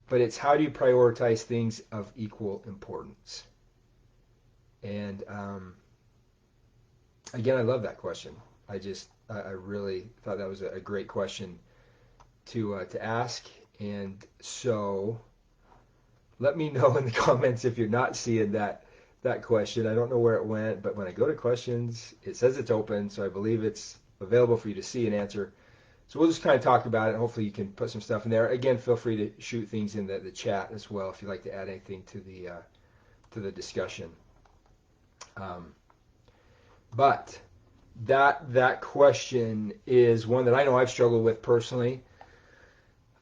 but it's how do you prioritize things of equal importance? And again, I love that question. I really thought that was a great question to ask. And so let me know in the comments if you're not seeing that question. I don't know where it went, but when I go to questions, it says it's open, so I believe it's available for you to see and answer. So we'll just kind of talk about it. Hopefully you can put some stuff in there. Again, feel free to shoot things in the chat as well if you'd like to add anything to the discussion. Um, but that question is one that I know I've struggled with personally.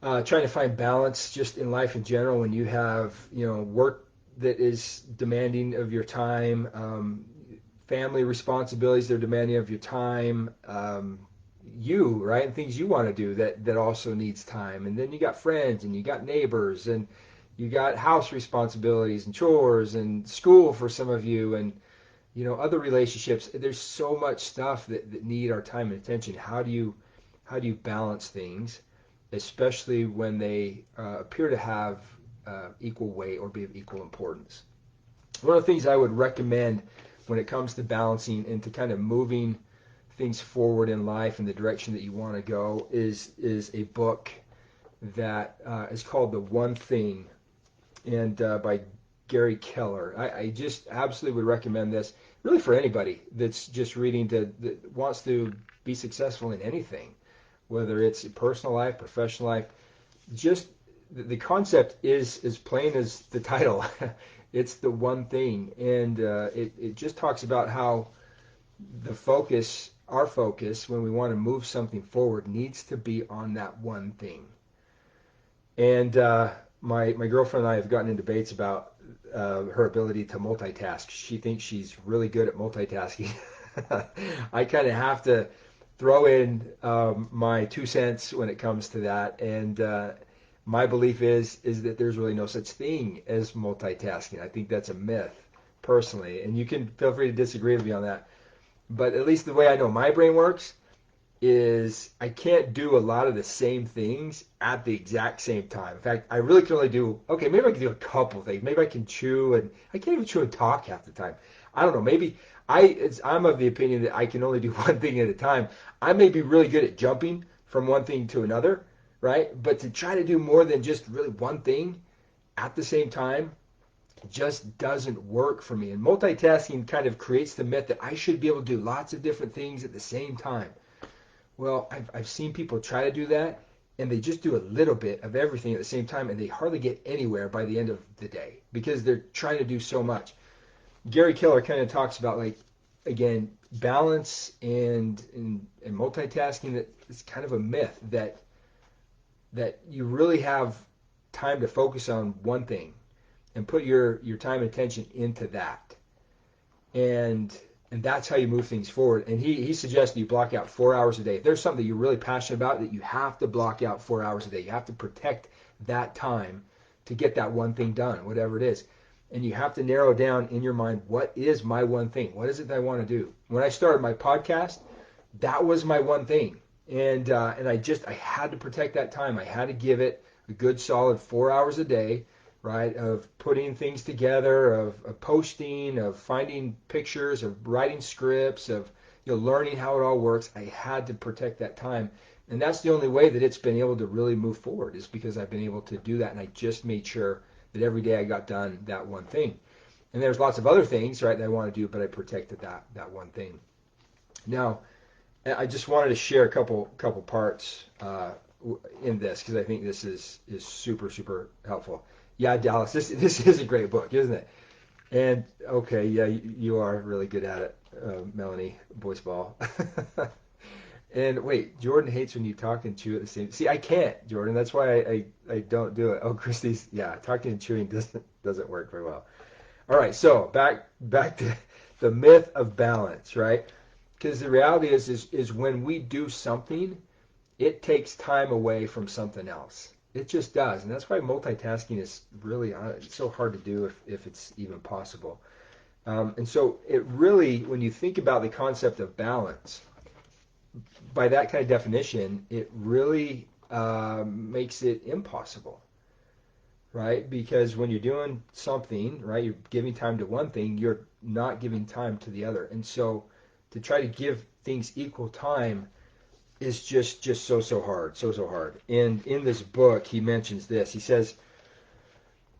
Trying to find balance just in life in general when you have work that is demanding of your time, family responsibilities that are demanding of your time, right, and things you want to do that also needs time, and then you got friends and you got neighbors and you got house responsibilities and chores and school for some of you and other relationships. There's so much stuff that need our time and attention. How do you balance things, especially when they appear to have equal weight or be of equal importance? One of the things I would recommend when it comes to balancing and to kind of moving things forward in life in the direction that you want to go is a book that is called The One Thing, and by Gary Keller. I just absolutely would recommend this really for anybody that's just reading that wants to be successful in anything, whether it's personal life, professional life. Just the concept is as plain as the title. It's the one thing, and it just talks about how our focus, when we want to move something forward, needs to be on that one thing. And my girlfriend and I have gotten in debates about her ability to multitask. She thinks she's really good at multitasking. I kind of have to throw in my 2 cents when it comes to that, and my belief is that there's really no such thing as multitasking. I think that's a myth, personally, and you can feel free to disagree with me on that. But at least the way I know my brain works is I can't do a lot of the same things at the exact same time. In fact, I really can only do, okay, maybe I can do a couple things. Maybe I can chew, and I can't even chew and talk half the time. I don't know. Maybe I'm of the opinion that I can only do one thing at a time. I may be really good at jumping from one thing to another, right? But to try to do more than just really one thing at the same time just doesn't work for me. And multitasking kind of creates the myth that I should be able to do lots of different things at the same time. Well, I've seen people try to do that, and they just do a little bit of everything at the same time, and they hardly get anywhere by the end of the day because they're trying to do so much. Gary Keller kind of talks about, like, again, balance and multitasking. That it's kind of a myth that you really have time to focus on one thing and put your time and attention into that. And that's how you move things forward. And he suggests that you block out 4 hours a day. If there's something that you're really passionate about, that you have to block out 4 hours a day. You have to protect that time to get that one thing done, whatever it is. And you have to narrow down in your mind, what is my one thing? What is it that I want to do? When I started my podcast, that was my one thing. And I had to protect that time. I had to give it a good solid 4 hours a day, right, of putting things together, of posting, of finding pictures, of writing scripts, of learning how it all works. I had to protect that time. And that's the only way that it's been able to really move forward, is because I've been able to do that, and I just made sure that every day I got done that one thing. And there's lots of other things, right, that I want to do, but I protected that one thing. Now, I just wanted to share a couple parts in this, because I think this is super, super helpful. Yeah, Dallas, this is a great book, isn't it? And okay, yeah, you are really good at it, Melanie Voice Ball. And wait, Jordan hates when you talk and chew at the same. See, I can't, Jordan. That's why I don't do it. Oh, Christy's, yeah, talking and chewing doesn't work very well. All right, so back to the myth of balance, right? Because the reality is when we do something, it takes time away from something else. It just does, and that's why multitasking is really it's so hard to do if it's even possible. And so it really, when you think about the concept of balance, by that kind of definition, it really makes it impossible. right? Because when you're doing something, right, you're giving time to one thing, you're not giving time to the other. And so to try to give things equal time is just so hard, so hard. And in this book, he mentions this. He says,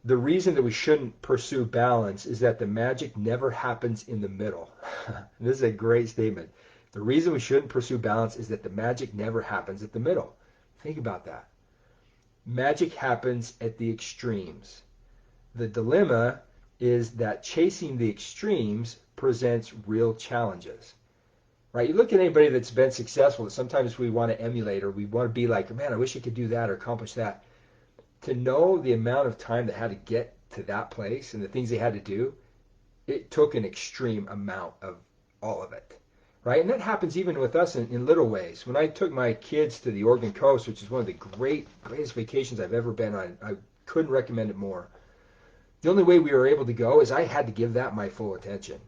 the reason that we shouldn't pursue balance is that the magic never happens in the middle. This is a great statement. The reason we shouldn't pursue balance is that the magic never happens at the middle. Think about that. Magic happens at the extremes. The dilemma is that chasing the extremes presents real challenges. Right? You look at anybody that's been successful, sometimes we want to emulate or we want to be like, man, I wish I could do that or accomplish that. To know the amount of time that had to get to that place and the things they had to do, it took an extreme amount of all of it. Right? And that happens even with us in little ways. When I took my kids to the Oregon coast, which is one of the greatest vacations I've ever been on, I couldn't recommend it more. The only way we were able to go is I had to give that my full attention.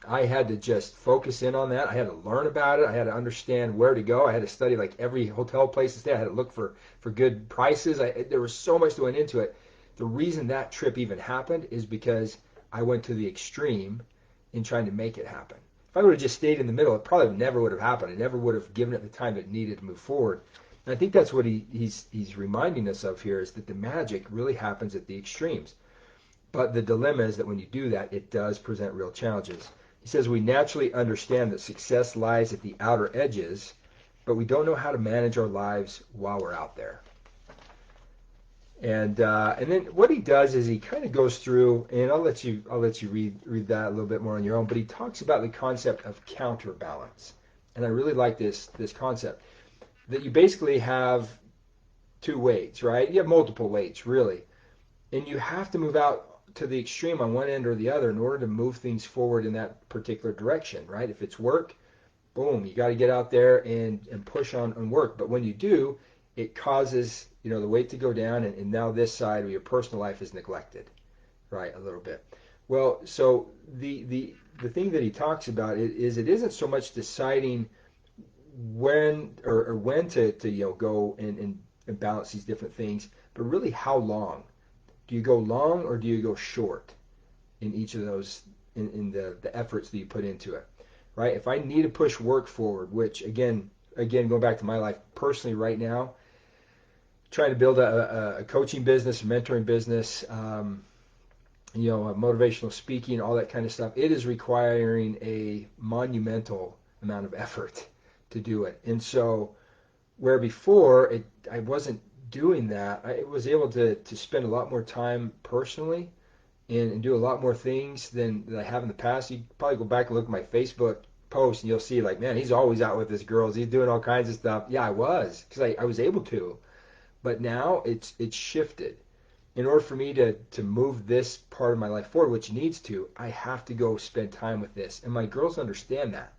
I had to just focus in on that. I had to learn about it. I had to understand where to go. I had to study like every hotel place to stay. I had to look for good prices. There was so much that went into it. The reason that trip even happened is because I went to the extreme in trying to make it happen. If I would have just stayed in the middle, it probably never would have happened. I never would have given it the time it needed to move forward. And I think that's what he's reminding us of here, is that the magic really happens at the extremes. But the dilemma is that when you do that, it does present real challenges. He says we naturally understand that success lies at the outer edges, but we don't know how to manage our lives while we're out there. And then what he does is he kind of goes through, and I'll let you read that a little bit more on your own. But he talks about the concept of counterbalance, and I really like this concept that you basically have two weights, right? You have multiple weights, really, and you have to move out to the extreme on one end or the other in order to move things forward in that particular direction, right? If it's work, boom, you got to get out there and push on work. But when you do, it causes, the weight to go down, and now this side of your personal life is neglected, right, a little bit. Well, so the thing that he talks about is it isn't so much deciding when or when to go and balance these different things, but really how long. Do you go long or do you go short in each of those, in the efforts that you put into it, right? If I need to push work forward, which again, going back to my life personally right now, trying to build a coaching business, a mentoring business, a motivational speaking, all that kind of stuff, it is requiring a monumental amount of effort to do it. And so where before I wasn't doing that, I was able to spend a lot more time personally and do a lot more things than I have in the past. You probably go back and look at my Facebook post and you'll see like, man, he's always out with his girls. He's doing all kinds of stuff. Yeah, I was, because I was able to. But now it's shifted. In order for me to move this part of my life forward, which needs to, I have to go spend time with this. And my girls understand that.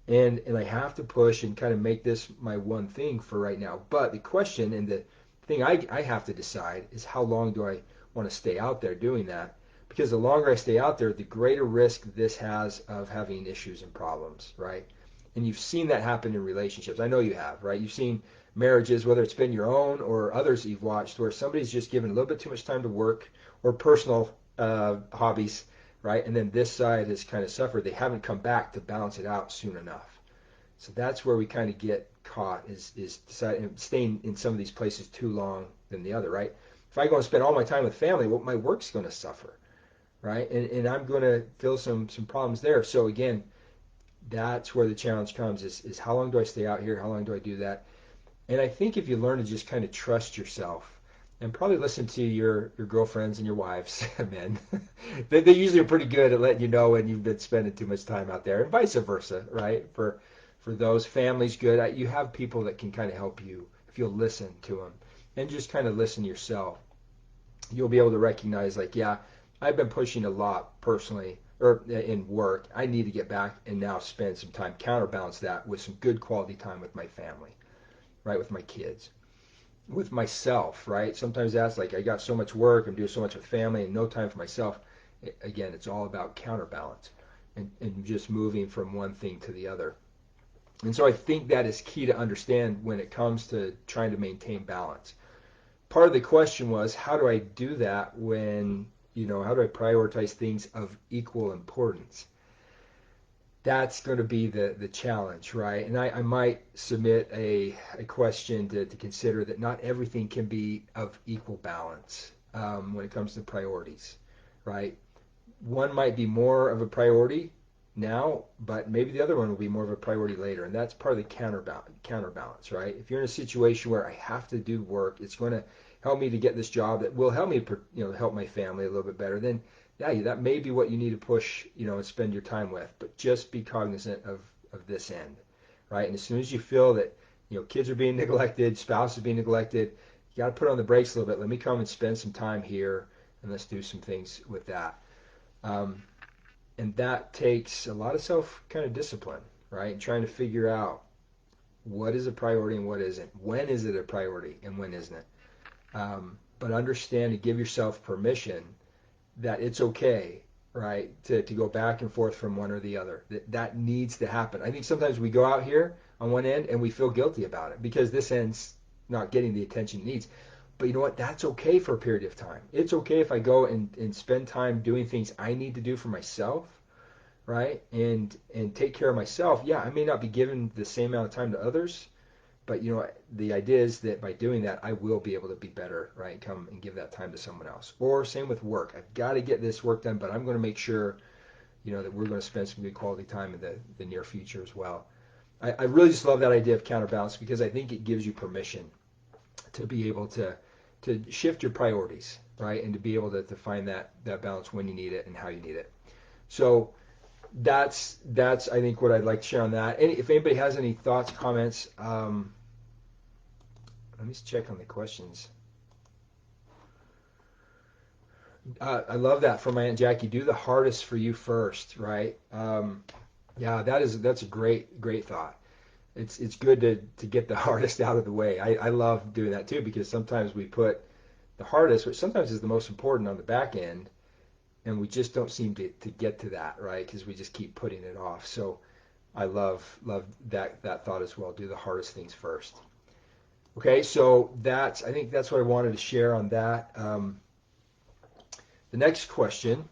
And I have to push and kind of make this my one thing for right now. But the question and the thing I have to decide is how long do I want to stay out there doing that? Because the longer I stay out there, the greater risk this has of having issues and problems, right? And you've seen that happen in relationships. I know you have, right? You've seen marriages, whether it's been your own or others that you've watched, where somebody's just given a little bit too much time to work or personal hobbies, right? And then this side has kind of suffered. They haven't come back to balance it out soon enough. So that's where we kind of get caught, is deciding, staying in some of these places too long than the other, right? If I go and spend all my time with family, well, my work's going to suffer, right? And I'm going to feel some problems there. So again, that's where the challenge comes, is how long do I stay out here? How long do I do that? And I think if you learn to just kind of trust yourself and probably listen to your girlfriends and your wives, men, they usually are pretty good at letting you know when you've been spending too much time out there, and vice versa, right? For those families, good. You have people that can kind of help you if you'll listen to them and just kind of listen yourself. You'll be able to recognize, like, yeah, I've been pushing a lot personally or in work. I need to get back and now spend some time, counterbalance that with some good quality time with my family, right? With my kids, with myself, right? Sometimes that's like, I got so much work, I'm doing so much with family and no time for myself. Again, it's all about counterbalance and just moving from one thing to the other. And so I think that is key to understand when it comes to trying to maintain balance. part of the question was, how do I do that when, how do I prioritize things of equal importance? That's going to be the challenge, right? And I might submit a question to consider that not everything can be of equal balance when it comes to priorities, right? One might be more of a priority now, but maybe the other one will be more of a priority later. And that's part of the counterbalance, right? If you're in a situation where I have to do work, it's going to help me to get this job that will help me, help my family a little bit better, then yeah, that may be what you need to push, and spend your time with. But just be cognizant of this end, right? And as soon as you feel that, kids are being neglected, spouse is being neglected, you got to put on the brakes a little bit. Let me come and spend some time here, and let's do some things with that. And that takes a lot of self kind of discipline, right? And trying to figure out what is a priority and what isn't. When is it a priority and when isn't it? But understand and give yourself permission that it's okay, right, to go back and forth from one or the other. That needs to happen. I think sometimes we go out here on one end and we feel guilty about it because this end's not getting the attention it needs. But you know what? That's okay for a period of time. It's okay if I go and spend time doing things I need to do for myself, right? And take care of myself. Yeah, I may not be given the same amount of time to others, but the idea is that by doing that, I will be able to be better, right? Come and give that time to someone else. Or same with work. I've got to get this work done, but I'm going to make sure, that we're going to spend some good quality time in the near future as well. I really just love that idea of counterbalance because I think it gives you permission to be able to shift your priorities, right? And to be able to find that balance when you need it and how you need it. So that's I think what I'd like to share on that. If anybody has any thoughts, comments, let me just check on the questions. I love that from my Aunt Jackie. Do the hardest for you first, right? Yeah, that's a great thought. It's good to get the hardest out of the way. I love doing that too because sometimes we put the hardest, which sometimes is the most important, on the back end, and we just don't seem to get to that, right? Because we just keep putting it off. So I love that thought as well. Do the hardest things first. Okay, so I think that's what I wanted to share on that. The next question